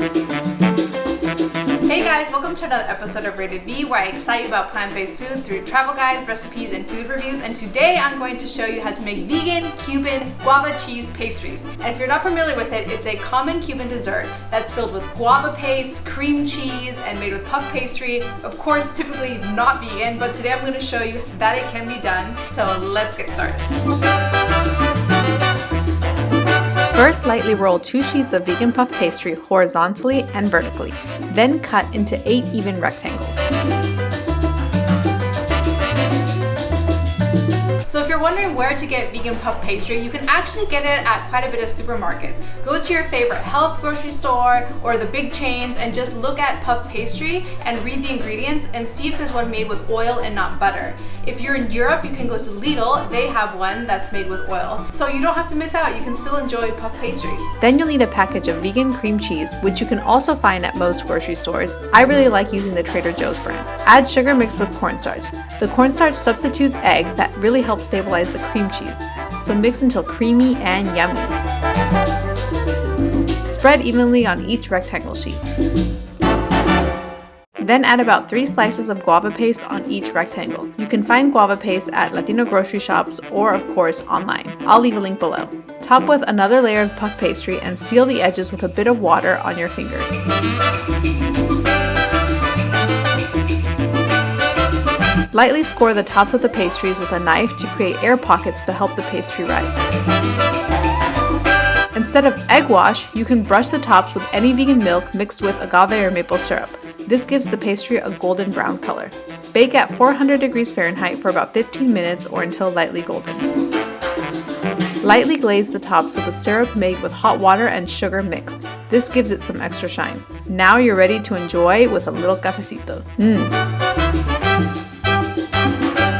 Hey guys, welcome to another episode of Rated V, where I excite you about plant-based food through travel guides, recipes, and food reviews. And today I'm going to show you how to make vegan Cuban guava cheese pastries. And if you're not familiar with it, it's a common Cuban dessert that's filled with guava paste, cream cheese, and made with puff pastry. Of course, typically not vegan, but today I'm going to show you that it can be done. So let's get started. First, lightly roll 2 sheets of vegan puff pastry horizontally and vertically, then cut into 8 even rectangles. So if you're wondering where to get vegan puff pastry, you can actually get it at quite a bit of supermarkets. Go to your favorite health grocery store or the big chains and just look at puff pastry and read the ingredients and see if there's one made with oil and not butter. If you're in Europe, you can go to Lidl. They have one that's made with oil. So you don't have to miss out. You can still enjoy puff pastry. Then you'll need a package of vegan cream cheese, which you can also find at most grocery stores. I really like using the Trader Joe's brand. Add sugar mixed with cornstarch. The cornstarch substitutes egg that really helps stabilize the cream cheese. So mix until creamy and yummy. Spread evenly on each rectangle sheet. Then add about 3 slices of guava paste on each rectangle. You can find guava paste at Latino grocery shops or, of course, online. I'll leave a link below. Top with another layer of puff pastry and seal the edges with a bit of water on your fingers. Lightly score the tops of the pastries with a knife to create air pockets to help the pastry rise. Instead of egg wash, you can brush the tops with any vegan milk mixed with agave or maple syrup. This gives the pastry a golden brown color. Bake at 400 degrees Fahrenheit for about 15 minutes or until lightly golden. Lightly glaze the tops with a syrup made with hot water and sugar mixed. This gives it some extra shine. Now you're ready to enjoy with a little cafecito.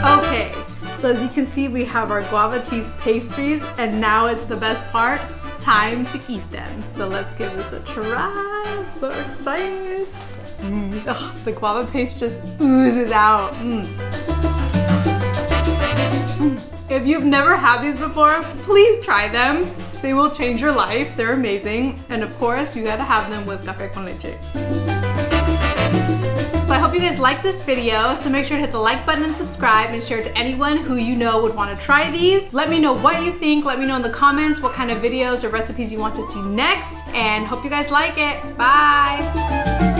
Okay, so as you can see, we have our guava cheese pastries, and now it's the best part. Time to eat them. So let's give this a try. I'm so excited. The guava paste just oozes out. If you've never had these before, please try them. They will change your life. They're amazing. And of course, you gotta have them with café con leche. So I hope you guys liked this video, so make sure to hit the like button and subscribe and share it to anyone who you know would want to try these. Let me know what you think. Let me know in the comments what kind of videos or recipes you want to see next, and hope you guys like it. Bye!